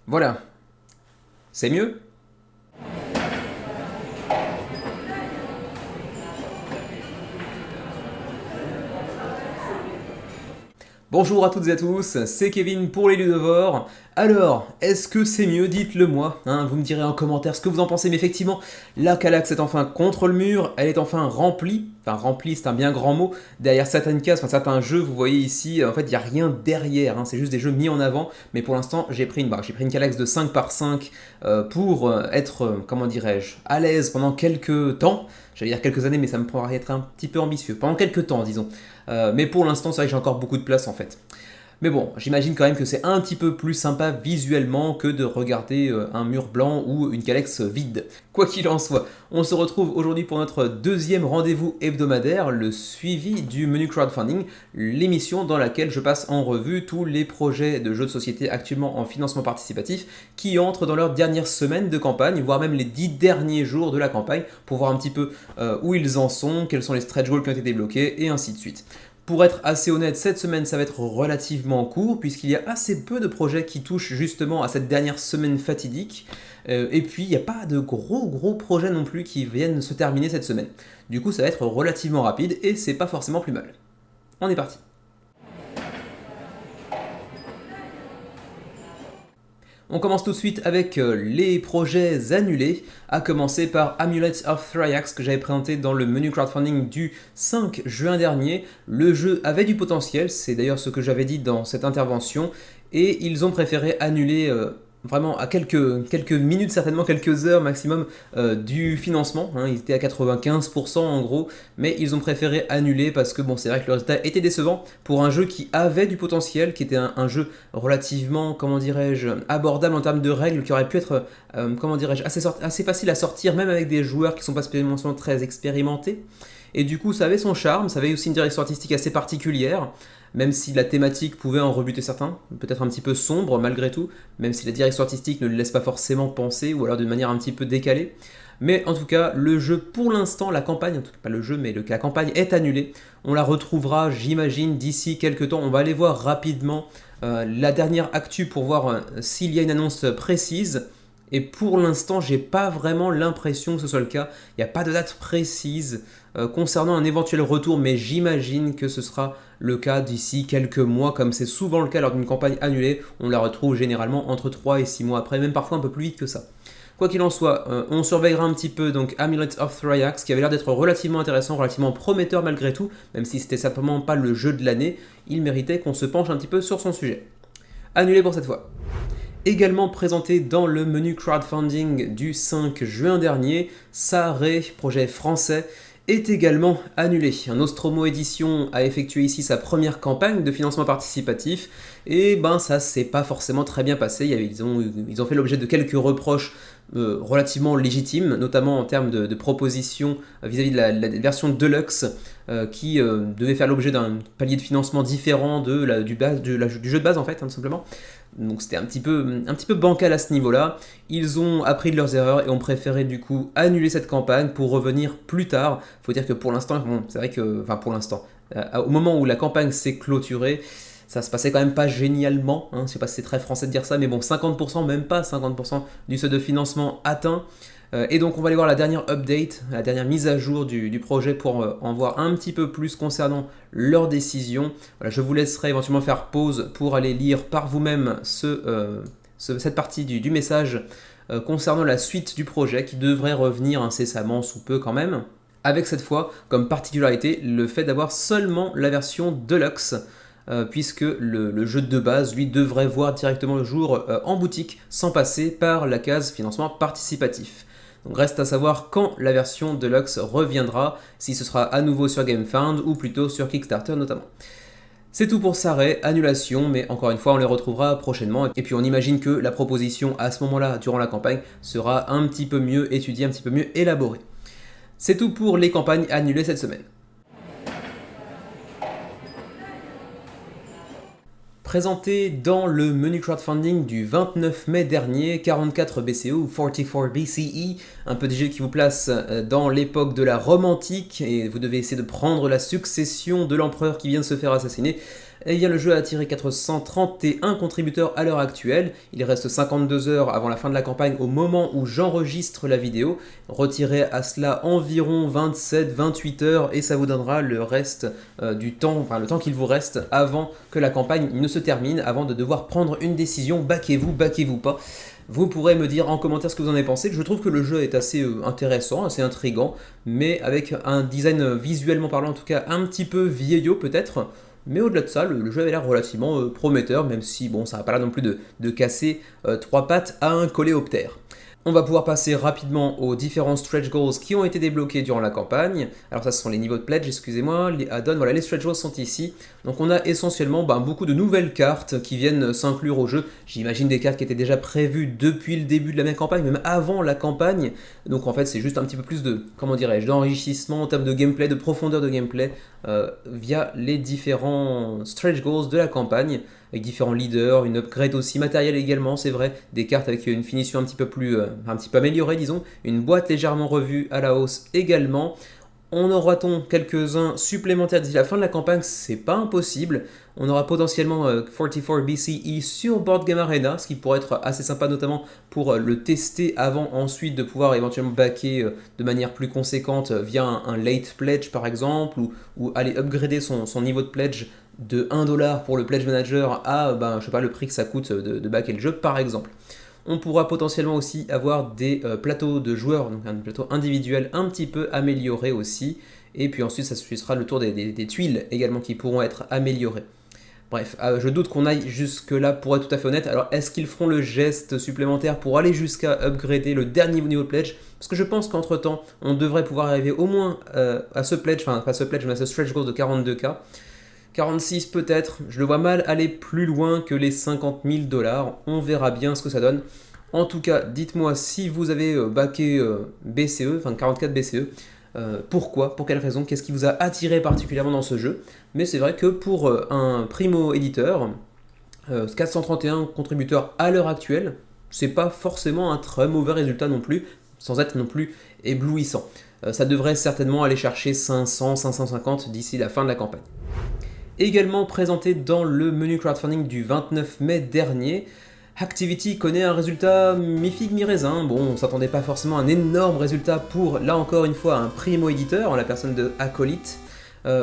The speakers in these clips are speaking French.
Voilà, c'est mieux? Bonjour à toutes et à tous, c'est Kevin pour les Ludovores. Alors, est-ce que c'est mieux? Dites-le moi, hein, vous me direz en commentaire ce que vous en pensez, mais effectivement, la Calax est enfin contre le mur, elle est enfin remplie, enfin remplie c'est un bien grand mot, derrière certaines cases, enfin certains jeux, vous voyez ici, en fait il n'y a rien derrière, hein, c'est juste des jeux mis en avant, mais pour l'instant j'ai pris une Calax de 5 par 5 pour être, comment dirais-je, à l'aise pendant quelques temps, j'allais dire quelques années, mais ça me paraît être un petit peu ambitieux, pendant quelques temps disons. Mais pour l'instant, c'est vrai que j'ai encore beaucoup de place en fait. Mais bon, j'imagine quand même que c'est un petit peu plus sympa visuellement que de regarder un mur blanc ou une Calex vide. Quoi qu'il en soit, on se retrouve aujourd'hui pour notre deuxième rendez-vous hebdomadaire, le suivi du menu crowdfunding, l'émission dans laquelle je passe en revue tous les projets de jeux de société actuellement en financement participatif qui entrent dans leur dernière semaine de campagne, voire même les 10 derniers jours de la campagne, pour voir un petit peu où ils en sont, quels sont les stretch goals qui ont été débloqués, et ainsi de suite. Pour être assez honnête, cette semaine ça va être relativement court puisqu'il y a assez peu de projets qui touchent justement à cette dernière semaine fatidique. Et puis il n'y a pas de gros projets non plus qui viennent se terminer cette semaine. Du coup ça va être relativement rapide et c'est pas forcément plus mal. On est parti. On commence tout de suite avec les projets annulés, à commencer par Amulet of Thryax que j'avais présenté dans le menu crowdfunding du 5 juin dernier. Le jeu avait du potentiel, c'est d'ailleurs ce que j'avais dit dans cette intervention, et ils ont préféré annuler vraiment à quelques minutes, certainement quelques heures maximum du financement. Hein, ils étaient à 95% en gros, mais ils ont préféré annuler parce que bon, c'est vrai que le résultat était décevant pour un jeu qui avait du potentiel, qui était un jeu relativement, comment dirais-je, abordable en termes de règles, qui aurait pu être, comment dirais-je, assez facile à sortir, même avec des joueurs qui ne sont pas spécialement très expérimentés. Et du coup, ça avait son charme, ça avait aussi une direction artistique assez particulière, même si la thématique pouvait en rebuter certains, peut-être un petit peu sombre malgré tout, même si la direction artistique ne le laisse pas forcément penser, ou alors d'une manière un petit peu décalée. Mais en tout cas, le jeu, pour l'instant, la campagne, en tout cas pas le jeu, mais la campagne est annulée. On la retrouvera, j'imagine, d'ici quelques temps. On va aller voir rapidement la dernière actu pour voir s'il y a une annonce précise. Et pour l'instant, j'ai pas vraiment l'impression que ce soit le cas. Il n'y a pas de date précise concernant un éventuel retour, mais j'imagine que ce sera le cas d'ici quelques mois, comme c'est souvent le cas lors d'une campagne annulée. On la retrouve généralement entre 3 et 6 mois après, même parfois un peu plus vite que ça. Quoi qu'il en soit, on surveillera un petit peu donc Amulet of Thryax, qui avait l'air d'être relativement intéressant, relativement prometteur malgré tout, même si c'était simplement pas le jeu de l'année, il méritait qu'on se penche un petit peu sur son sujet. Annulé pour cette fois. Également présenté dans le menu crowdfunding du 5 juin dernier, Saré, projet français, est également annulé. Nostromo Edition a effectué ici sa première campagne de financement participatif et ben ça s'est pas forcément très bien passé. Ils ont fait l'objet de quelques reproches relativement légitimes, notamment en termes de propositions vis-à-vis de la version Deluxe qui devait faire l'objet d'un palier de financement différent du jeu de base en fait, hein, tout simplement. Donc c'était un petit peu bancal à ce niveau-là. Ils ont appris de leurs erreurs et ont préféré du coup annuler cette campagne pour revenir plus tard. Faut dire que pour l'instant, bon, c'est vrai que, enfin pour l'instant, au moment où la campagne s'est clôturée, ça se passait quand même pas génialement. Hein. Je sais pas si c'est très français de dire ça, mais bon, 50%, même pas 50% du seuil de financement atteint. Et donc on va aller voir la dernière update, la dernière mise à jour du projet pour en voir un petit peu plus concernant leurs décisions. Voilà, je vous laisserai éventuellement faire pause pour aller lire par vous-même cette partie du message concernant la suite du projet qui devrait revenir incessamment sous peu quand même. Avec cette fois comme particularité le fait d'avoir seulement la version Deluxe. Puisque le jeu de base, lui, devrait voir directement le jour en boutique sans passer par la case financement participatif. Donc reste à savoir quand la version Deluxe reviendra, si ce sera à nouveau sur GameFound ou plutôt sur Kickstarter notamment. C'est tout pour Saré, annulation, mais encore une fois on les retrouvera prochainement. Et puis on imagine que la proposition à ce moment-là, durant la campagne, sera un petit peu mieux étudiée, un petit peu mieux élaborée. C'est tout pour les campagnes annulées cette semaine. Présenté dans le menu crowdfunding du 29 mai dernier, 44 BCE ou 44 BCE, un petit jeu qui vous place dans l'époque de la Rome antique et vous devez essayer de prendre la succession de l'empereur qui vient de se faire assassiner. Eh bien, le jeu a attiré 431 contributeurs à l'heure actuelle. Il reste 52 heures avant la fin de la campagne au moment où j'enregistre la vidéo. Retirez à cela environ 27-28 heures et ça vous donnera le reste du temps, enfin le temps qu'il vous reste avant que la campagne ne se termine, avant de devoir prendre une décision, backez-vous pas. Vous pourrez me dire en commentaire ce que vous en avez pensé. Je trouve que le jeu est assez intéressant, assez intriguant, mais avec un design visuellement parlant en tout cas un petit peu vieillot peut-être. Mais au-delà de ça, le jeu avait l'air relativement prometteur, même si bon, ça n'a pas l'air non plus de casser trois pattes à un coléoptère. On va pouvoir passer rapidement aux différents stretch goals qui ont été débloqués durant la campagne. Alors ça, ce sont les niveaux de pledge, excusez-moi, les add-ons, voilà, les stretch goals sont ici. Donc on a essentiellement beaucoup de nouvelles cartes qui viennent s'inclure au jeu. J'imagine des cartes qui étaient déjà prévues depuis le début de la même campagne, même avant la campagne. Donc en fait, c'est juste un petit peu plus de, comment dirais-je, d'enrichissement en termes de gameplay, de profondeur de gameplay via les différents stretch goals de la campagne, avec différents leaders, une upgrade aussi matérielle également, c'est vrai, des cartes avec une finition un petit peu améliorée, disons, une boîte légèrement revue à la hausse également. On aura-t-on quelques-uns supplémentaires d'ici la fin de la campagne? C'est pas impossible. On aura potentiellement 44 BCE sur Board Game Arena, ce qui pourrait être assez sympa, notamment pour le tester avant ensuite de pouvoir éventuellement backer de manière plus conséquente via un late pledge par exemple, ou aller upgrader son niveau de pledge de 1$ pour le pledge manager à je sais pas, le prix que ça coûte de backer le jeu par exemple. On pourra potentiellement aussi avoir des plateaux de joueurs, donc un plateau individuel un petit peu amélioré aussi. Et puis ensuite, ça sera le tour des tuiles également qui pourront être améliorées. Bref, je doute qu'on aille jusque-là pour être tout à fait honnête. Alors, est-ce qu'ils feront le geste supplémentaire pour aller jusqu'à upgrader le dernier niveau de pledge? Parce que je pense qu'entre-temps, on devrait pouvoir arriver au moins à ce pledge, enfin pas ce pledge, mais à ce stretch goal de 42K. 46 peut-être, je le vois mal aller plus loin que les 50 000$, on verra bien ce que ça donne. En tout cas, dites-moi si vous avez backé BCE, enfin 44 BCE, pourquoi, pour quelle raison, qu'est-ce qui vous a attiré particulièrement dans ce jeu. Mais c'est vrai que pour un primo-éditeur, 431 contributeurs à l'heure actuelle, c'est pas forcément un très mauvais résultat non plus, sans être non plus éblouissant. Ça devrait certainement aller chercher 500, 550 d'ici la fin de la campagne. Également présenté dans le menu crowdfunding du 29 mai dernier, Hacktivity connaît un résultat mi-figue mi-raisin. Bon, on s'attendait pas forcément à un énorme résultat pour, là encore une fois, un primo-éditeur, en la personne de Acolyte.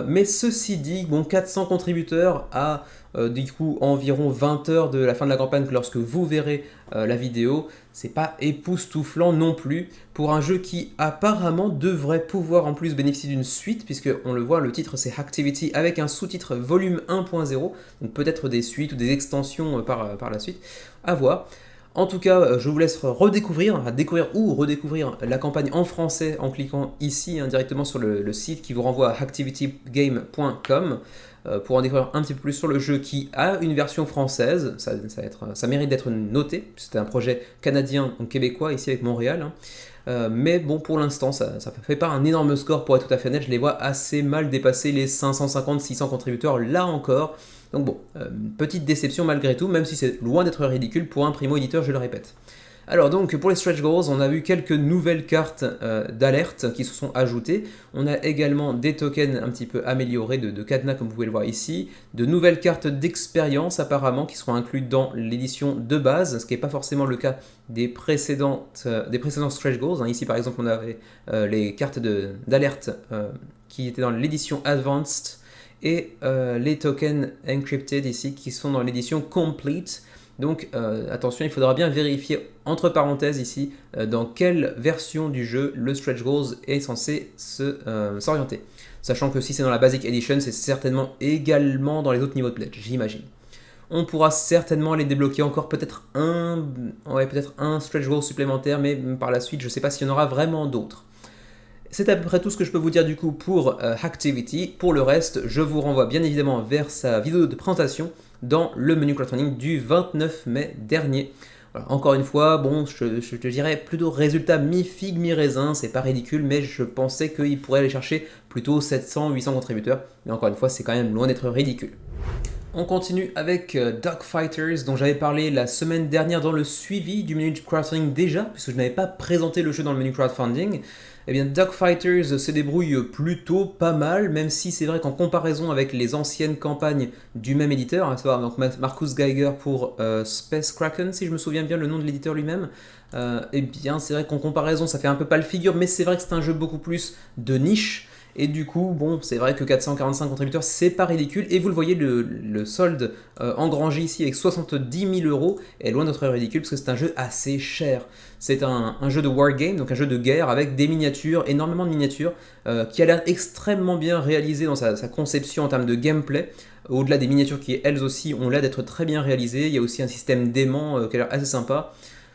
Mais ceci dit, 400 contributeurs à du coup environ 20 heures de la fin de la campagne lorsque vous verrez la vidéo, c'est pas époustouflant non plus pour un jeu qui apparemment devrait pouvoir en plus bénéficier d'une suite, puisque on le voit, le titre c'est Hacktivity avec un sous-titre volume 1.0, donc peut-être des suites ou des extensions par la suite, à voir. En tout cas, je vous laisse découvrir ou redécouvrir la campagne en français en cliquant ici directement sur le site qui vous renvoie à hacktivitygame.com pour en découvrir un petit peu plus sur le jeu qui a une version française. Ça mérite d'être noté. C'était un projet canadien, donc québécois, ici avec Montréal. Mais bon, pour l'instant, ça ne fait pas un énorme score pour être tout à fait honnête. Je les vois assez mal dépasser les 550-600 contributeurs là encore. Donc bon, petite déception malgré tout, même si c'est loin d'être ridicule pour un primo-éditeur, je le répète. Alors donc, pour les stretch goals, on a vu quelques nouvelles cartes d'alerte qui se sont ajoutées. On a également des tokens un petit peu améliorés de cadenas, comme vous pouvez le voir ici. De nouvelles cartes d'expérience, apparemment, qui seront incluses dans l'édition de base, ce qui n'est pas forcément le cas des précédents stretch goals. Ici, par exemple, on avait les cartes d'alerte qui étaient dans l'édition Advanced, et les tokens encrypted ici qui sont dans l'édition complete. Donc attention, il faudra bien vérifier entre parenthèses ici dans quelle version du jeu le stretch goals est censé s'orienter. Sachant que si c'est dans la basic edition, c'est certainement également dans les autres niveaux de pledge, j'imagine. On pourra certainement les débloquer encore peut-être un stretch goal supplémentaire, mais par la suite, je ne sais pas s'il y en aura vraiment d'autres. C'est à peu près tout ce que je peux vous dire du coup pour Hacktivity. Pour le reste, je vous renvoie bien évidemment vers sa vidéo de présentation dans le menu crowdfunding du 29 mai dernier. Voilà, encore une fois, je te dirais plutôt résultat mi-figue mi-raisin, c'est pas ridicule, mais je pensais qu'il pourrait aller chercher plutôt 700-800 contributeurs. Mais encore une fois, c'est quand même loin d'être ridicule. On continue avec Dogfighters dont j'avais parlé la semaine dernière dans le suivi du menu crowdfunding déjà, puisque je n'avais pas présenté le jeu dans le menu crowdfunding. Eh bien Dogfighters se débrouille plutôt pas mal, même si c'est vrai qu'en comparaison avec les anciennes campagnes du même éditeur, à savoir donc Marcus Geiger pour Space Kraken, si je me souviens bien le nom de l'éditeur lui-même, eh bien c'est vrai qu'en comparaison ça fait un peu pas le figure, mais c'est vrai que c'est un jeu beaucoup plus de niche. Et du coup, bon, c'est vrai que 445 contributeurs, c'est pas ridicule. Et vous le voyez, le solde engrangé ici avec 70 000 euros est loin d'être ridicule parce que c'est un jeu assez cher. C'est un jeu de wargame, donc un jeu de guerre avec des miniatures, énormément de miniatures, qui a l'air extrêmement bien réalisé dans sa conception en termes de gameplay. Au-delà des miniatures qui, elles aussi, ont l'air d'être très bien réalisées. Il y a aussi un système d'aimant qui a l'air assez sympa.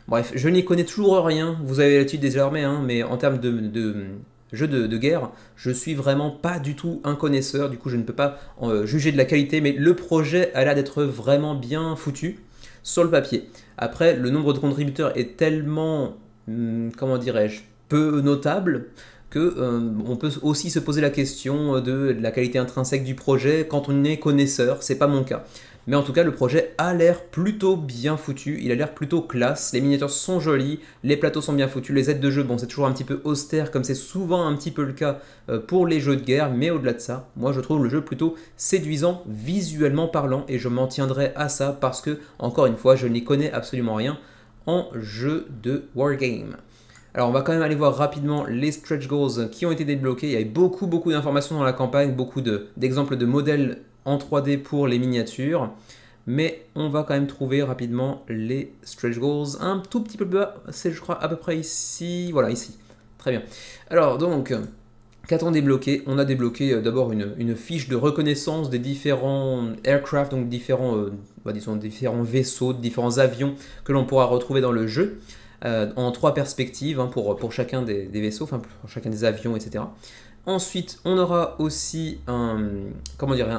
Bref, je n'y connais toujours rien. Vous avez l'habitude désormais, hein, mais en termes de jeu de guerre, je suis vraiment pas du tout un connaisseur, du coup je ne peux pas juger de la qualité, mais le projet a l'air d'être vraiment bien foutu sur le papier. Après, le nombre de contributeurs est tellement, comment dirais-je, peu notable que on peut aussi se poser la question de la qualité intrinsèque du projet quand on est connaisseur, c'est pas mon cas. Mais en tout cas, le projet a l'air plutôt bien foutu, il a l'air plutôt classe, les miniatures sont jolies, les plateaux sont bien foutus, les aides de jeu, bon c'est toujours un petit peu austère comme c'est souvent un petit peu le cas pour les jeux de guerre, mais au-delà de ça, moi je trouve le jeu plutôt séduisant visuellement parlant et je m'en tiendrai à ça parce que, encore une fois, je n'y connais absolument rien en jeu de wargame. Alors on va quand même aller voir rapidement les stretch goals qui ont été débloqués. Il y avait beaucoup d'informations dans la campagne, beaucoup d'exemples de modèles en 3D pour les miniatures. Mais on va quand même trouver rapidement les stretch goals un tout petit peu plus bas. C'est je crois à peu près ici. Voilà, ici. Très bien. Alors donc, qu'a-t-on débloqué? On a débloqué d'abord une fiche de reconnaissance des différents aircraft, donc disons, différents vaisseaux, différents avions que l'on pourra retrouver dans le jeu. En trois perspectives hein, pour chacun des vaisseaux, enfin pour chacun des avions, etc. Ensuite, on aura aussi un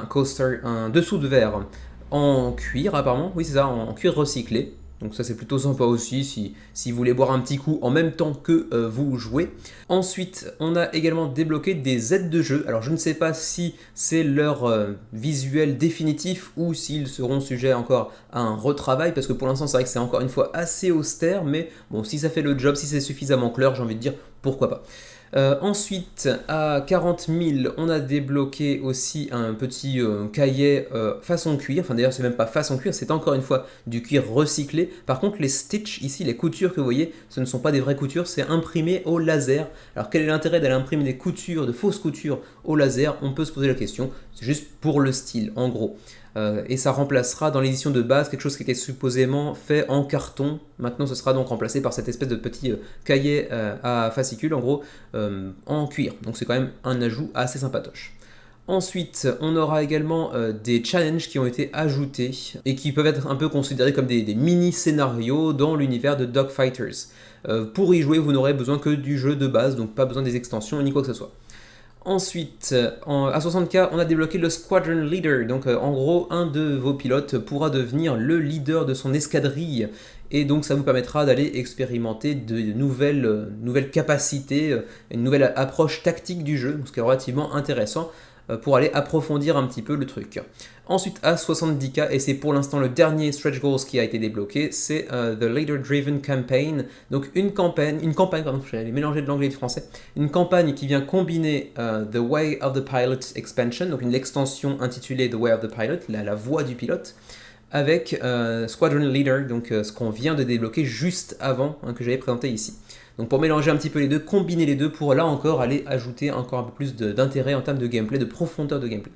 coaster, un dessous de verre en cuir apparemment, oui c'est ça, en cuir recyclé. Donc ça c'est plutôt sympa aussi si vous voulez boire un petit coup en même temps que vous jouez. Ensuite, on a également débloqué des aides de jeu. Alors je ne sais pas si c'est leur visuel définitif ou s'ils seront sujets encore à un retravail parce que pour l'instant c'est vrai que c'est encore une fois assez austère, mais bon si ça fait le job, si c'est suffisamment clair, j'ai envie de dire pourquoi pas. Ensuite, à 40 000, on a débloqué aussi un petit cahier façon cuir. Enfin, d'ailleurs, c'est même pas façon cuir, c'est encore une fois du cuir recyclé. Par contre, les stitches, ici, les coutures que vous voyez, ce ne sont pas des vraies coutures, c'est imprimé au laser. Alors, quel est l'intérêt d'aller imprimer des coutures, de fausses coutures au laser? On peut se poser la question. C'est juste pour le style, en gros. Et ça remplacera dans l'édition de base quelque chose qui était supposément fait en carton. Maintenant, ce sera donc remplacé par cette espèce de petit cahier à fascicules, en gros, en cuir. Donc c'est quand même un ajout assez sympatoche. Ensuite, on aura également des challenges qui ont été ajoutés et qui peuvent être un peu considérés comme des mini-scénarios dans l'univers de Dogfighters. Pour y jouer, vous n'aurez besoin que du jeu de base, donc pas besoin des extensions ni quoi que ce soit. Ensuite, à 60K, on a débloqué le Squadron Leader. Donc en gros, un de vos pilotes pourra devenir le leader de son escadrille. Et donc ça vous permettra d'aller expérimenter de nouvelles capacités, une nouvelle approche tactique du jeu, ce qui est relativement intéressant pour aller approfondir un petit peu le truc. Ensuite, à 70K, et c'est pour l'instant le dernier stretch goals qui a été débloqué, c'est The Leader Driven Campaign. Donc une campagne, pardon, j'allais mélanger de l'anglais et du français, une campagne qui vient combiner The Way of the Pilot Expansion, donc une extension intitulée The Way of the Pilot, la voie du pilote, avec Squadron Leader, donc ce qu'on vient de débloquer juste avant, que j'avais présenté ici. Donc pour mélanger un petit peu les deux, combiner les deux pour là encore aller ajouter encore un peu plus d'intérêt en termes de gameplay, de profondeur de gameplay.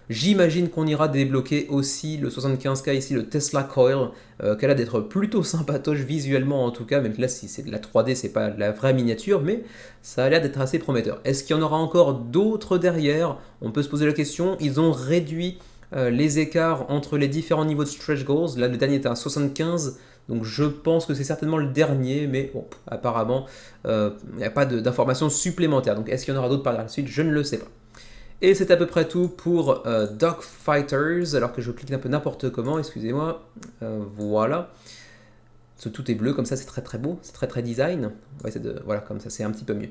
J'imagine qu'on ira débloquer aussi le 75K ici, le Tesla Coil, qui a l'air d'être plutôt sympatoche visuellement en tout cas, même que là si c'est de la 3D, c'est pas de la vraie miniature, mais ça a l'air d'être assez prometteur. Est-ce qu'il y en aura encore d'autres derrière? On peut se poser la question. Ils ont réduit les écarts entre les différents niveaux de stretch goals. Là le dernier était à 75. Donc je pense que c'est certainement le dernier, mais bon, apparemment, il n'y a pas d'informations supplémentaires. Donc est-ce qu'il y en aura d'autres par la suite? Je ne le sais pas. Et c'est à peu près tout pour Dogfighters, alors que je clique un peu n'importe comment, excusez-moi. Voilà. Tout est bleu, comme ça c'est très beau, c'est très design. On va essayer voilà, comme ça c'est un petit peu mieux.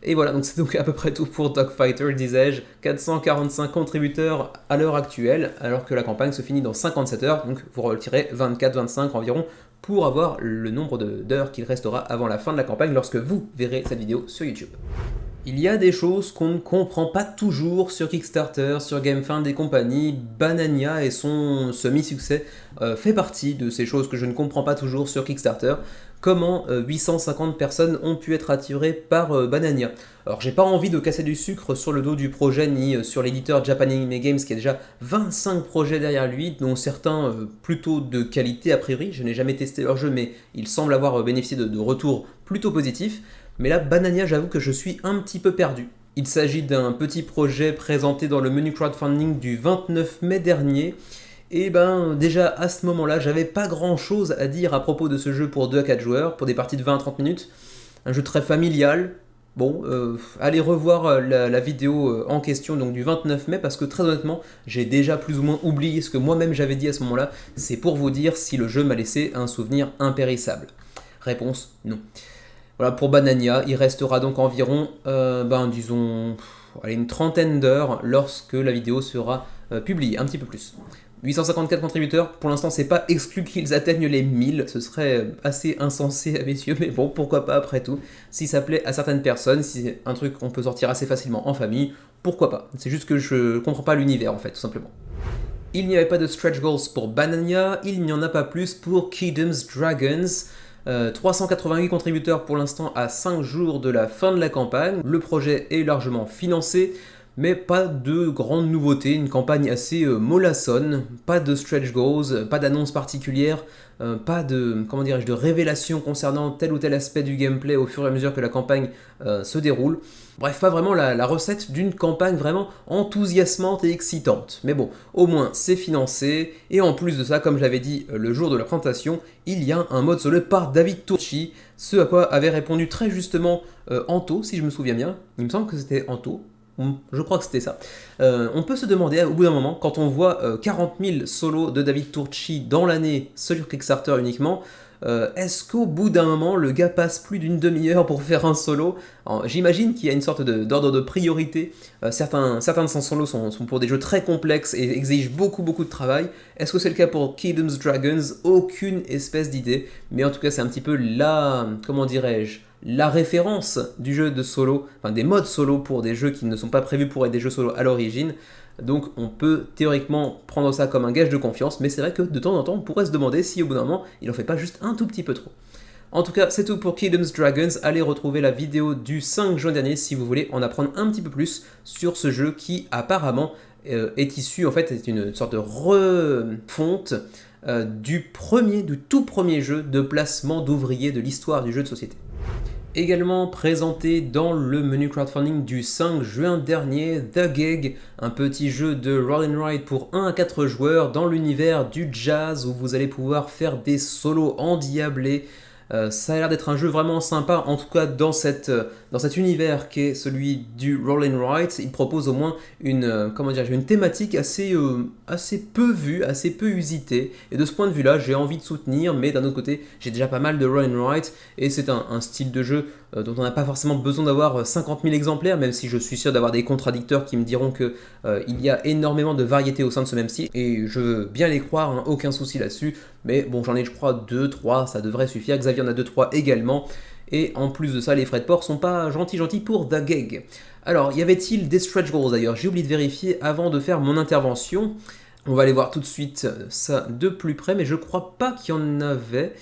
Et voilà, donc c'est donc à peu près tout pour Dogfighter, disais-je. 445 contributeurs à l'heure actuelle, alors que la campagne se finit dans 57 heures, donc vous retirez 24-25 environ pour avoir le nombre d'heures qu'il restera avant la fin de la campagne lorsque vous verrez cette vidéo sur YouTube. Il y a des choses qu'on ne comprend pas toujours sur Kickstarter, sur GameFund et compagnie. Banania et son semi-succès fait partie de ces choses que je ne comprends pas toujours sur Kickstarter. Comment 850 personnes ont pu être attirées par Banania. Alors j'ai pas envie de casser du sucre sur le dos du projet ni sur l'éditeur Japan Anime Games qui a déjà 25 projets derrière lui, dont certains plutôt de qualité a priori. Je n'ai jamais testé leur jeu mais il semble avoir bénéficié de retours plutôt positifs. Mais là, Banania, j'avoue que je suis un petit peu perdu. Il s'agit d'un petit projet présenté dans le menu crowdfunding du 29 mai dernier. Et ben déjà à ce moment-là, j'avais pas grand-chose à dire à propos de ce jeu pour 2 à 4 joueurs, pour des parties de 20 à 30 minutes. Un jeu très familial. Bon, allez revoir la vidéo en question donc du 29 mai parce que très honnêtement, j'ai déjà plus ou moins oublié ce que moi-même j'avais dit à ce moment-là. C'est pour vous dire si le jeu m'a laissé un souvenir impérissable. Réponse non. Voilà, pour Banania, il restera donc environ, disons, une trentaine d'heures lorsque la vidéo sera publiée, un petit peu plus. 854 contributeurs, pour l'instant c'est pas exclu qu'ils atteignent les 1000, ce serait assez insensé à mes yeux, mais bon, pourquoi pas après tout. Si ça plaît à certaines personnes, si c'est un truc qu'on peut sortir assez facilement en famille, pourquoi pas. C'est juste que je comprends pas l'univers en fait, tout simplement. Il n'y avait pas de stretch goals pour Banania, il n'y en a pas plus pour Kingdom's Dragons. 388 contributeurs pour l'instant à 5 jours de la fin de la campagne. Le projet est largement financé, mais pas de grandes nouveautés, une campagne assez mollassonne, pas de stretch goals, pas d'annonce particulière, pas de, de révélation concernant tel ou tel aspect du gameplay au fur et à mesure que la campagne se déroule. Bref, pas vraiment la recette d'une campagne vraiment enthousiasmante et excitante. Mais bon, au moins c'est financé, et en plus de ça, comme je l'avais dit le jour de la présentation, il y a un mode solo par David Turchi, ce à quoi avait répondu très justement Anto, si je me souviens bien. Il me semble que c'était Anto. Je crois que c'était ça. On peut se demander au bout d'un moment, quand on voit 40 000 solos de David Turchi dans l'année sur Kickstarter uniquement, est-ce qu'au bout d'un moment, le gars passe plus d'une demi-heure pour faire un solo? J'imagine qu'il y a une sorte d'ordre de priorité. Certains de ses solos sont pour des jeux très complexes et exigent beaucoup de travail. Est-ce que c'est le cas pour Kingdom's Dragons? Aucune espèce d'idée. Mais en tout cas, c'est un petit peu la référence du jeu de solo, enfin des modes solo pour des jeux qui ne sont pas prévus pour être des jeux solo à l'origine. Donc on peut théoriquement prendre ça comme un gage de confiance, mais c'est vrai que de temps en temps on pourrait se demander si au bout d'un moment il en fait pas juste un tout petit peu trop. En tout cas, c'est tout pour Kingdom's Dragons. Allez retrouver la vidéo du 5 juin dernier si vous voulez en apprendre un petit peu plus sur ce jeu qui apparemment est issu, en fait, c'est une sorte de refonte du tout premier jeu de placement d'ouvriers de l'histoire du jeu de société. Également présenté dans le menu crowdfunding du 5 juin dernier, The Gig, un petit jeu de roll and ride pour 1 à 4 joueurs dans l'univers du jazz où vous allez pouvoir faire des solos endiablés. Ça a l'air d'être un jeu vraiment sympa, en tout cas dans cet univers qui est celui du roll and ride. Il propose au moins une thématique assez peu vue, assez peu usitée. Et de ce point de vue-là, j'ai envie de soutenir, mais d'un autre côté, j'ai déjà pas mal de roll and ride et c'est un style de jeu dont on n'a pas forcément besoin d'avoir 50 000 exemplaires, même si je suis sûr d'avoir des contradicteurs qui me diront que il y a énormément de variétés au sein de ce même style, et je veux bien les croire, hein, aucun souci là-dessus, mais bon, j'en ai je crois 2-3, ça devrait suffire. Xavier en a 2-3 également, et en plus de ça, les frais de port sont pas gentils pour The Gig. Alors, y avait-il des stretch goals d'ailleurs? J'ai oublié de vérifier avant de faire mon intervention. On va aller voir tout de suite ça de plus près, mais je crois pas qu'il y en avait.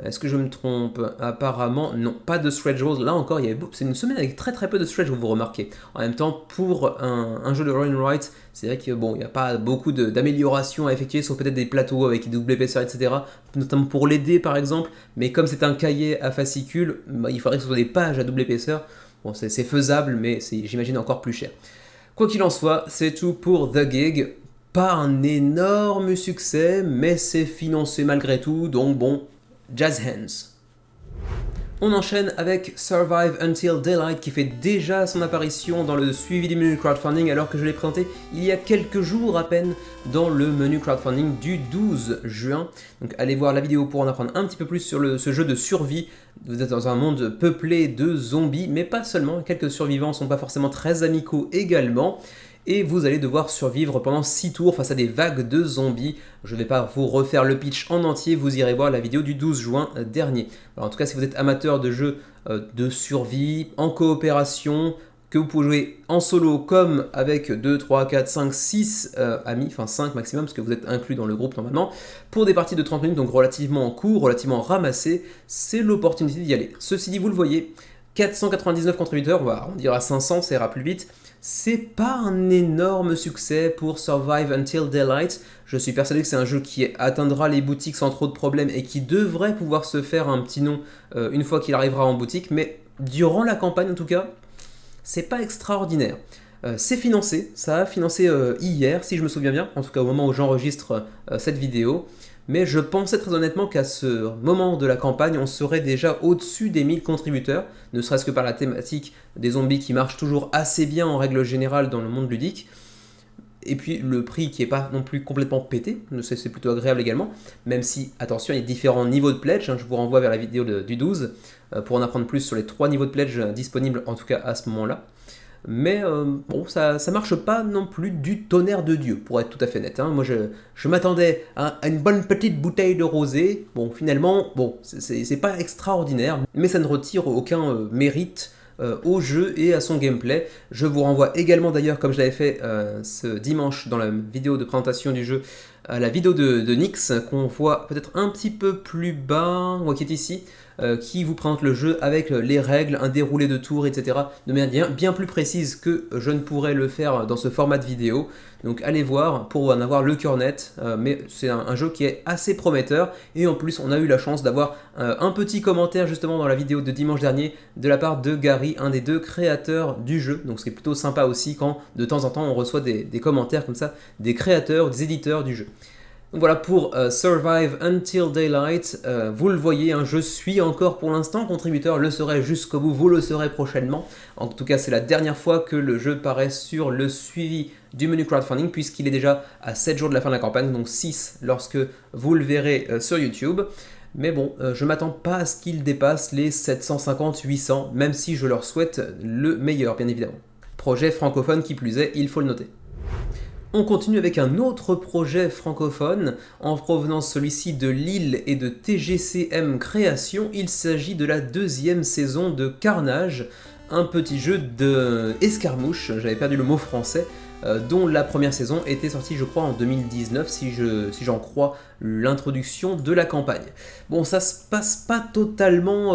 Est-ce que je me trompe? Apparemment, non, pas de stretch goals. Là encore, c'est une semaine avec très peu de stretch goals, vous remarquez. En même temps, pour un jeu de roll and ride, c'est vrai que bon, il n'y a pas beaucoup d'améliorations à effectuer, sauf peut-être des plateaux avec des double épaisseurs, etc. Notamment pour les dés, par exemple. Mais comme c'est un cahier à fascicules, il faudrait que ce soit des pages à double épaisseur. Bon, c'est faisable, mais c'est, j'imagine, encore plus cher. Quoi qu'il en soit, c'est tout pour The Gig. Pas un énorme succès, mais c'est financé malgré tout, donc bon, Jazz Hands. On enchaîne avec Survive Until Daylight qui fait déjà son apparition dans le suivi du menu crowdfunding alors que je l'ai présenté il y a quelques jours à peine dans le menu crowdfunding du 12 juin. Donc allez voir la vidéo pour en apprendre un petit peu plus sur ce jeu de survie. Vous êtes dans un monde peuplé de zombies, mais pas seulement, quelques survivants ne sont pas forcément très amicaux également. Et vous allez devoir survivre pendant 6 tours face à des vagues de zombies. Je ne vais pas vous refaire le pitch en entier, vous irez voir la vidéo du 12 juin dernier. Alors en tout cas, si vous êtes amateur de jeux de survie, en coopération, que vous pouvez jouer en solo comme avec 2, 3, 4, 5, 6 amis, enfin 5 maximum parce que vous êtes inclus dans le groupe normalement, pour des parties de 30 minutes, donc relativement court, relativement ramassé, c'est l'opportunité d'y aller. Ceci dit, vous le voyez, 499 contributeurs, on dira 500, ça ira plus vite. C'est pas un énorme succès pour Survive Until Daylight. Je suis persuadé que c'est un jeu qui atteindra les boutiques sans trop de problèmes et qui devrait pouvoir se faire un petit nom une fois qu'il arrivera en boutique. Mais durant la campagne en tout cas, c'est pas extraordinaire. C'est financé, ça a financé hier si je me souviens bien, en tout cas au moment où j'enregistre cette vidéo. Mais je pensais très honnêtement qu'à ce moment de la campagne, on serait déjà au-dessus des 1000 contributeurs, ne serait-ce que par la thématique des zombies qui marche toujours assez bien en règle générale dans le monde ludique. Et puis le prix qui n'est pas non plus complètement pété, c'est plutôt agréable également, même si, attention, il y a différents niveaux de pledge, je vous renvoie vers la vidéo du 12 pour en apprendre plus sur les 3 niveaux de pledge disponibles en tout cas à ce moment-là. Mais bon, ça marche pas non plus du tonnerre de Dieu, pour être tout à fait net. Moi, je m'attendais à une bonne petite bouteille de rosé. Bon, finalement, bon, c'est pas extraordinaire, mais ça ne retire aucun mérite au jeu et à son gameplay. Je vous renvoie également d'ailleurs, comme je l'avais fait ce dimanche dans la vidéo de présentation du jeu, à la vidéo de Nyx, qu'on voit peut-être un petit peu plus bas, qui est ici, qui vous présente le jeu avec les règles, un déroulé de tours, etc. de manière bien plus précise que je ne pourrais le faire dans ce format de vidéo. Donc allez voir pour en avoir le cœur net, mais c'est un jeu qui est assez prometteur. Et en plus, on a eu la chance d'avoir un petit commentaire justement dans la vidéo de dimanche dernier de la part de Gary, un des 2 créateurs du jeu. Donc c'est plutôt sympa aussi quand de temps en temps on reçoit des commentaires comme ça des créateurs, des éditeurs du jeu. Donc voilà pour Survive Until Daylight, vous le voyez, je suis encore pour l'instant contributeur, le serai jusqu'au bout, vous le serez prochainement. En tout cas, c'est la dernière fois que le jeu paraît sur le suivi du menu crowdfunding puisqu'il est déjà à 7 jours de la fin de la campagne, donc 6 lorsque vous le verrez sur YouTube. Mais bon, je ne m'attends pas à ce qu'il dépasse les 750-800, même si je leur souhaite le meilleur, bien évidemment. Projet francophone qui plus est, il faut le noter. On continue avec un autre projet francophone, en provenance celui-ci de Lille et de TGCM Création. Il s'agit de la 2e saison de Carnage, un petit jeu d'escarmouche, j'avais perdu le mot français, dont la première saison était sortie je crois en 2019 si j'en crois l'introduction de la campagne. Bon, ça se passe pas totalement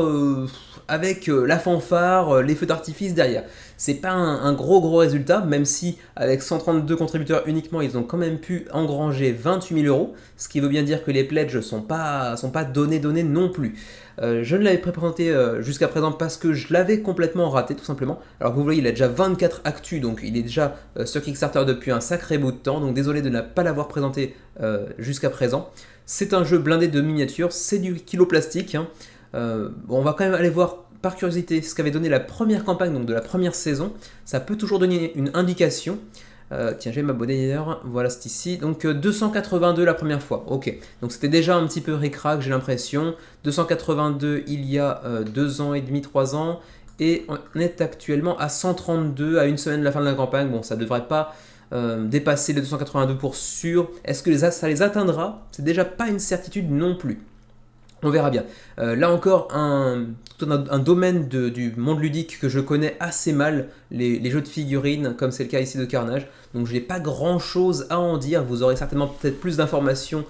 avec la fanfare, les feux d'artifice derrière. C'est pas un gros résultat, même si avec 132 contributeurs uniquement, ils ont quand même pu engranger 28 000 €, ce qui veut bien dire que les pledges sont pas donnés non plus. Je ne l'avais pas présenté jusqu'à présent parce que je l'avais complètement raté tout simplement. Alors vous voyez, il a déjà 24 actus, donc il est déjà sur Kickstarter depuis un sacré bout de temps, donc désolé de ne pas l'avoir présenté jusqu'à présent. C'est un jeu blindé de miniatures, c'est du kilo plastique. Bon, on va quand même aller voir par curiosité ce qu'avait donné la première campagne, donc de la première saison. Ça peut toujours donner une indication. Tiens, je vais m'abonner d'ailleurs, voilà, c'est ici. Donc 282 la première fois, ok. Donc c'était déjà un petit peu ric-rac, j'ai l'impression. 282 il y a 2 ans et demi, 3 ans. Et on est actuellement à 132 à une semaine de la fin de la campagne. Bon, ça ne devrait pas dépasser les 282 pour sûr. Est-ce que ça les atteindra? C'est déjà pas une certitude non plus. On verra bien. Là encore, un domaine du monde ludique que je connais assez mal, les jeux de figurines, comme c'est le cas ici de Carnage. Donc je n'ai pas grand chose à en dire. Vous aurez certainement peut-être plus d'informations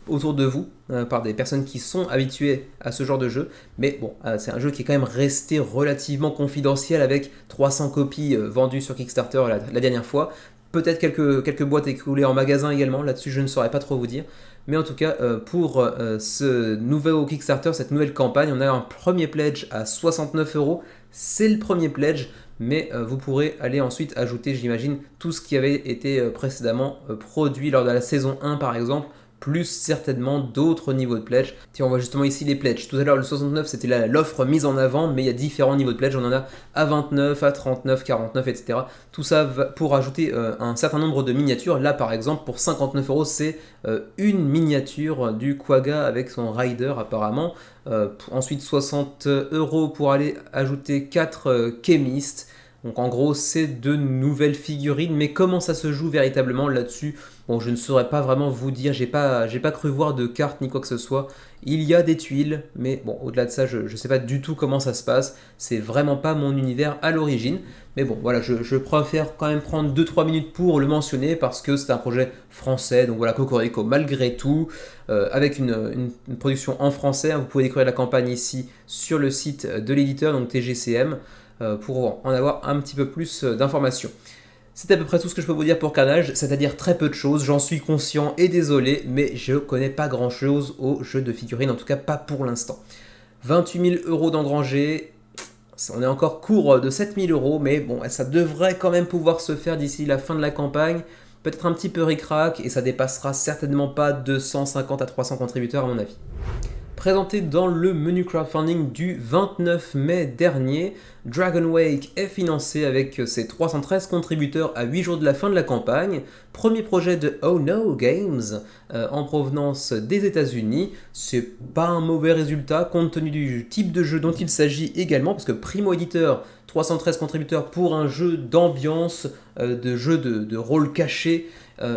autour de vous, par des personnes qui sont habituées à ce genre de jeu. Mais bon, c'est un jeu qui est quand même resté relativement confidentiel avec 300 copies vendues sur Kickstarter la dernière fois. Peut-être quelques boîtes écoulées en magasin également, là-dessus je ne saurais pas trop vous dire. Mais en tout cas, pour ce nouveau Kickstarter, cette nouvelle campagne, on a un premier pledge à 69 €. C'est le premier pledge, mais vous pourrez aller ensuite ajouter, j'imagine, tout ce qui avait été précédemment produit lors de la saison 1 par exemple, plus certainement d'autres niveaux de pledge. Tiens, on voit justement ici les pledges. Tout à l'heure, le 69, c'était l'offre mise en avant, mais il y a différents niveaux de pledge. On en a à 29, à 39, 49, etc. Tout ça pour ajouter un certain nombre de miniatures. Là, par exemple, pour 59 euros, c'est une miniature du Quagga avec son rider apparemment. Ensuite, 60 euros pour aller ajouter 4 Chemist. Donc en gros, c'est de nouvelles figurines, mais comment ça se joue véritablement là-dessus? Bon, je ne saurais pas vraiment vous dire, j'ai pas cru voir de cartes ni quoi que ce soit. Il y a des tuiles, mais bon, au-delà de ça, je ne sais pas du tout comment ça se passe. C'est vraiment pas mon univers à l'origine. Mais bon, voilà, je préfère quand même prendre 2-3 minutes pour le mentionner parce que c'est un projet français. Donc voilà, Cocorico, malgré tout, avec une production en français. Vous pouvez découvrir la campagne ici sur le site de l'éditeur, donc TGCM. Pour en avoir un petit peu plus d'informations. C'est à peu près tout ce que je peux vous dire pour Carnage, c'est-à-dire très peu de choses, j'en suis conscient et désolé, mais je connais pas grand-chose au jeu de figurines, en tout cas pas pour l'instant. 28 000 euros d'engrangés, on est encore court de 7 000 euros, mais bon, ça devrait quand même pouvoir se faire d'ici la fin de la campagne, peut-être un petit peu ric-rac, et ça dépassera certainement pas 250 à 300 contributeurs à mon avis. Présenté dans le menu crowdfunding du 29 mai dernier, Dragon Wake est financé avec ses 313 contributeurs à 8 jours de la fin de la campagne. Premier projet de Oh No Games en provenance des États-Unis. C'est pas un mauvais résultat compte tenu du type de jeu dont il s'agit également, parce que primo éditeur, 313 contributeurs pour un jeu d'ambiance, de jeu de rôle caché.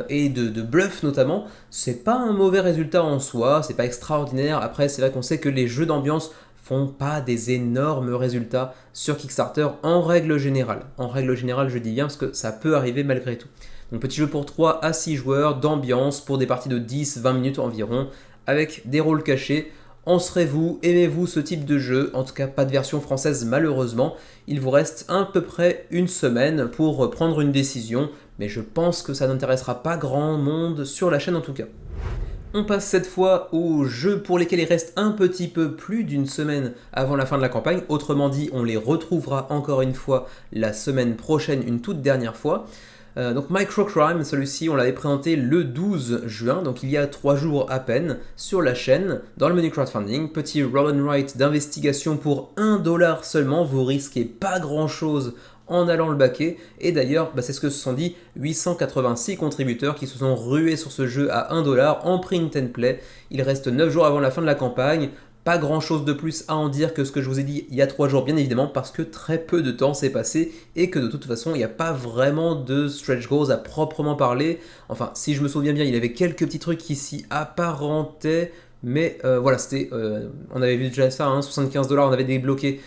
Et de bluff notamment, c'est pas un mauvais résultat en soi, c'est pas extraordinaire. Après, c'est vrai qu'on sait que les jeux d'ambiance font pas des énormes résultats sur Kickstarter en règle générale. En règle générale, je dis bien parce que ça peut arriver malgré tout. Donc petit jeu pour 3 à 6 joueurs d'ambiance pour des parties de 10-20 minutes environ, avec des rôles cachés. En serez-vous? Aimez-vous ce type de jeu? En tout cas, pas de version française malheureusement. Il vous reste à peu près une semaine pour prendre une décision, mais je pense que ça n'intéressera pas grand monde sur la chaîne en tout cas. On passe cette fois aux jeux pour lesquels il reste un petit peu plus d'une semaine avant la fin de la campagne. Autrement dit, on les retrouvera encore une fois la semaine prochaine, une toute dernière fois. Donc Microcrime, celui-ci on l'avait présenté le 12 juin, donc il y a 3 jours à peine, sur la chaîne, dans le menu crowdfunding. Petit roll and write d'investigation pour 1$ seulement, vous risquez pas grand-chose en allant le baquer, et d'ailleurs c'est ce que se sont dit 886 contributeurs qui se sont rués sur ce jeu à 1$ en print and play. Il reste 9 jours avant la fin de la campagne. Pas grand chose de plus à en dire que ce que je vous ai dit il y a 3 jours bien évidemment, parce que très peu de temps s'est passé et que de toute façon il n'y a pas vraiment de stretch goals à proprement parler. Enfin, si je me souviens bien, il y avait quelques petits trucs qui s'y apparentaient, mais voilà, on avait vu déjà ça, hein, 75$, on avait débloqué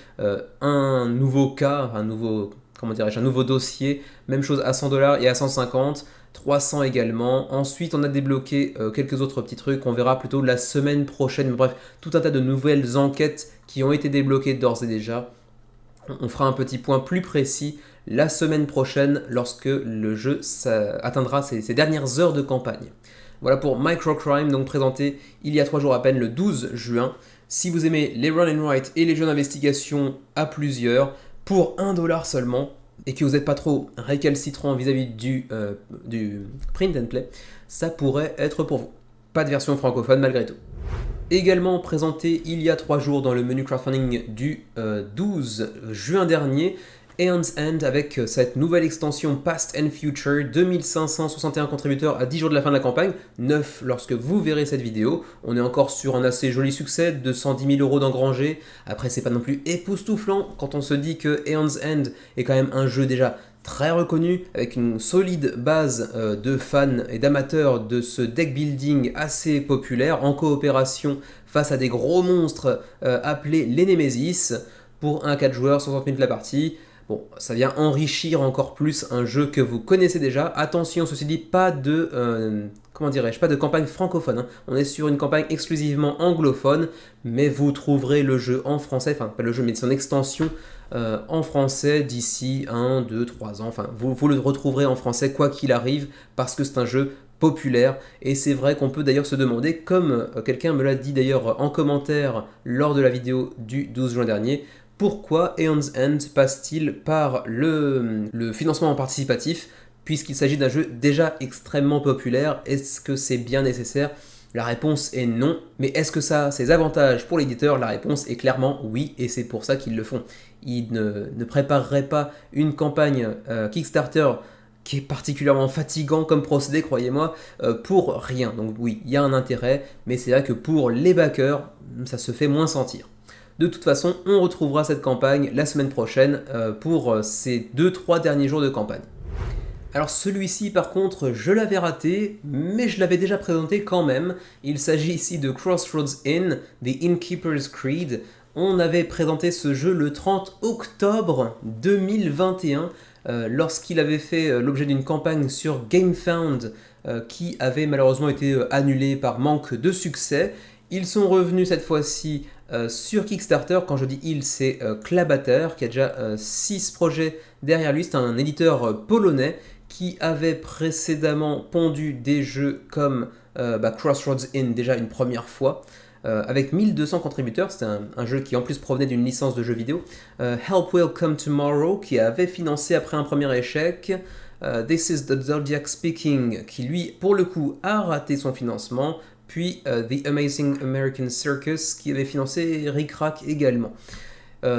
un nouveau cas, un nouveau dossier, même chose à 100$ et à 150$. 300 également. Ensuite, on a débloqué quelques autres petits trucs. On verra plutôt la semaine prochaine. Bref, tout un tas de nouvelles enquêtes qui ont été débloquées d'ores et déjà. On fera un petit point plus précis la semaine prochaine lorsque le jeu atteindra ses dernières heures de campagne. Voilà pour Microcrime, donc présenté il y a 3 jours à peine, le 12 juin. Si vous aimez les run and write et les jeux d'investigation à plusieurs, pour 1$ seulement, et que vous n'êtes pas trop récalcitrant vis-à-vis du print and play, ça pourrait être pour vous. Pas de version francophone malgré tout. Également présenté il y a 3 jours dans le menu crowdfunding du 12 juin dernier, Aeon's End avec cette nouvelle extension Past and Future, 2561 contributeurs à 10 jours de la fin de la campagne, 9 lorsque vous verrez cette vidéo. On est encore sur un assez joli succès, 210 000 € d'engrangés. Après, c'est pas non plus époustouflant quand on se dit que Aeon's End est quand même un jeu déjà très reconnu, avec une solide base de fans et d'amateurs de ce deck building assez populaire, en coopération face à des gros monstres appelés les Nemesis, pour un 4 joueurs, 60 minutes la partie. Bon, ça vient enrichir encore plus un jeu que vous connaissez déjà. Attention, ceci dit, pas de campagne francophone, hein. On est sur une campagne exclusivement anglophone, mais vous trouverez le jeu en français, enfin pas le jeu, mais son extension en français d'ici 1, 2, 3 ans. Enfin, vous le retrouverez en français quoi qu'il arrive, parce que c'est un jeu populaire. Et c'est vrai qu'on peut d'ailleurs se demander, comme quelqu'un me l'a dit d'ailleurs en commentaire lors de la vidéo du 12 juin dernier, pourquoi Aeon's End passe-t-il par le financement en participatif, puisqu'il s'agit d'un jeu déjà extrêmement populaire? Est-ce que c'est bien nécessaire? La réponse est non, mais est-ce que ça a ses avantages pour l'éditeur? La réponse est clairement oui, et c'est pour ça qu'ils le font. Ils ne prépareraient pas une campagne Kickstarter qui est particulièrement fatigant comme procédé, croyez-moi, pour rien. Donc oui, il y a un intérêt, mais c'est vrai que pour les backers, ça se fait moins sentir. De toute façon, on retrouvera cette campagne la semaine prochaine pour ces 2-3 derniers jours de campagne. Alors celui-ci par contre je l'avais raté, mais je l'avais déjà présenté quand même. Il s'agit ici de Crossroads Inn, The Innkeeper's Creed. On avait présenté ce jeu le 30 octobre 2021 lorsqu'il avait fait l'objet d'une campagne sur GameFound qui avait malheureusement été annulée par manque de succès. Ils sont revenus cette fois-ci sur Kickstarter. Quand je dis il, c'est Klabater qui a déjà 6 projets derrière lui. C'est un éditeur polonais qui avait précédemment pondu des jeux comme Crossroads Inn déjà une première fois, avec 1200 contributeurs. C'était un jeu qui en plus provenait d'une licence de jeux vidéo. Help Will Come Tomorrow qui avait financé après un premier échec. This is the Zodiac Speaking qui lui pour le coup a raté son financement. Puis The Amazing American Circus qui avait financé Rick Rack également.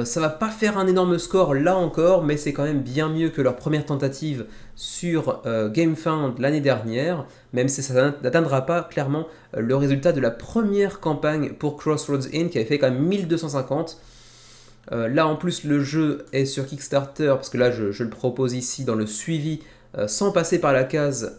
Ça va pas faire un énorme score là encore, mais c'est quand même bien mieux que leur première tentative sur GameFound l'année dernière, même si ça n'atteindra pas clairement le résultat de la première campagne pour Crossroads Inn qui avait fait quand même 1250. Là en plus le jeu est sur Kickstarter, parce que là je le propose ici dans le suivi sans passer par la case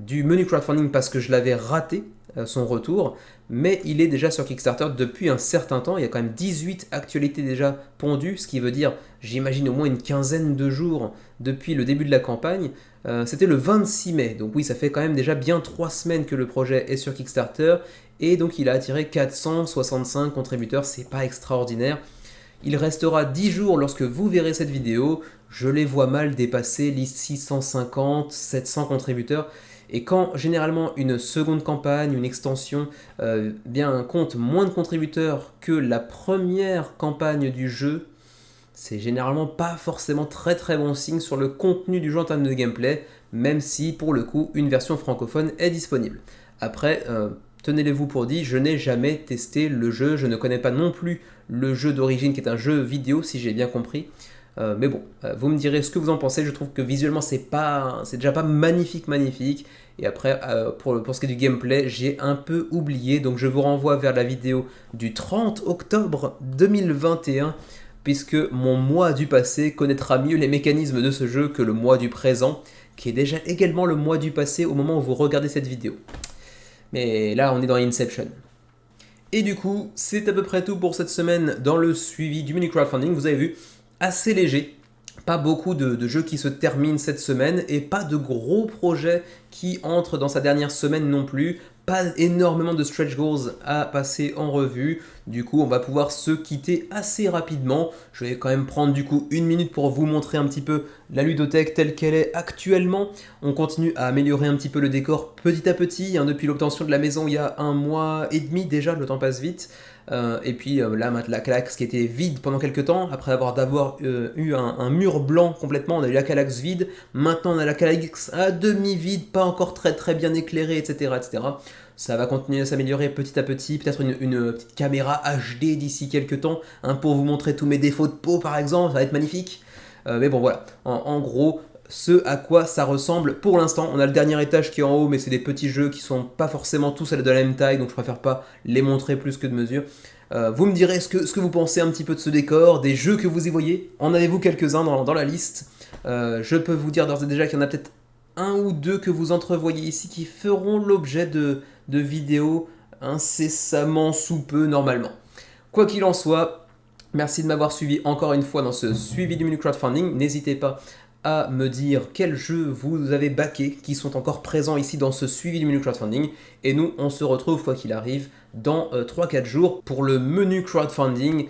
du menu crowdfunding parce que je l'avais raté son retour, mais il est déjà sur Kickstarter depuis un certain temps. Il y a quand même 18 actualités déjà pondues, ce qui veut dire, j'imagine, au moins une quinzaine de jours depuis le début de la campagne. C'était le 26 mai, donc oui, ça fait quand même déjà bien 3 semaines que le projet est sur Kickstarter, et donc il a attiré 465 contributeurs, c'est pas extraordinaire. Il restera 10 jours lorsque vous verrez cette vidéo, je les vois mal dépasser les 650, 700 contributeurs. Et quand généralement une seconde campagne, une extension compte moins de contributeurs que la première campagne du jeu, c'est généralement pas forcément très très bon signe sur le contenu du jeu en termes de gameplay, même si pour le coup une version francophone est disponible. Après, tenez-les-vous pour dit, je n'ai jamais testé le jeu, je ne connais pas non plus le jeu d'origine qui est un jeu vidéo si j'ai bien compris. Mais bon, vous me direz ce que vous en pensez. Je trouve que visuellement c'est déjà pas magnifique. Et après, pour ce qui est du gameplay, j'ai un peu oublié. Donc je vous renvoie vers la vidéo du 30 octobre 2021, puisque mon moi du passé connaîtra mieux les mécanismes de ce jeu que le moi du présent, qui est déjà également le moi du passé au moment où vous regardez cette vidéo. Mais là, on est dans Inception. Et du coup, c'est à peu près tout pour cette semaine dans le suivi du mini crowdfunding. Vous avez vu, assez léger, pas beaucoup de jeux qui se terminent cette semaine et pas de gros projets qui entrent dans sa dernière semaine non plus, pas énormément de stretch goals à passer en revue. Du coup on va pouvoir se quitter assez rapidement. Je vais quand même prendre du coup une minute pour vous montrer un petit peu la ludothèque telle qu'elle est actuellement. On continue à améliorer un petit peu le décor petit à petit, depuis l'obtention de la maison il y a 1 mois et demi déjà, le temps passe vite. Et puis là, la Calax qui était vide pendant quelques temps, après avoir eu un mur blanc complètement, on a eu la Calax vide, maintenant on a la Calax à demi vide, pas encore très très bien éclairée, etc. etc. Ça va continuer à s'améliorer petit à petit, peut-être une petite caméra HD d'ici quelques temps, pour vous montrer tous mes défauts de peau par exemple, ça va être magnifique. Mais bon voilà, en gros, ce à quoi ça ressemble pour l'instant. On a le dernier étage qui est en haut, mais c'est des petits jeux qui sont pas forcément tous de la même taille, donc je préfère pas les montrer plus que de mesure. Vous me direz ce que vous pensez un petit peu de ce décor, des jeux que vous y voyez. En avez-vous quelques-uns dans la liste? Je peux vous dire d'ores et déjà qu'il y en a peut-être 1 ou 2 que vous entrevoyez ici qui feront l'objet de vidéos incessamment sous peu normalement. Quoi qu'il en soit, merci de m'avoir suivi encore une fois dans ce suivi du menu crowdfunding. N'hésitez pas à me dire quels jeux vous avez backés qui sont encore présents ici dans ce suivi du menu crowdfunding. Et nous, on se retrouve quoi qu'il arrive dans 3-4 jours pour le menu crowdfunding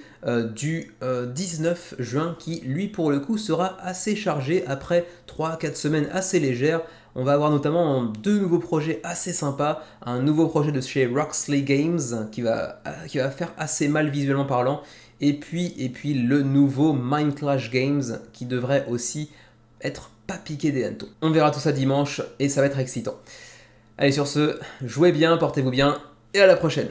du 19 juin qui, lui, pour le coup, sera assez chargé après 3-4 semaines assez légères. On va avoir notamment 2 nouveaux projets assez sympas. Un nouveau projet de chez Roxley Games qui va faire assez mal visuellement parlant. Et puis le nouveau Mind Clash Games qui devrait aussi être pas piqué des hannetons. On verra tout ça dimanche et ça va être excitant. Allez, sur ce, jouez bien, portez-vous bien et à la prochaine.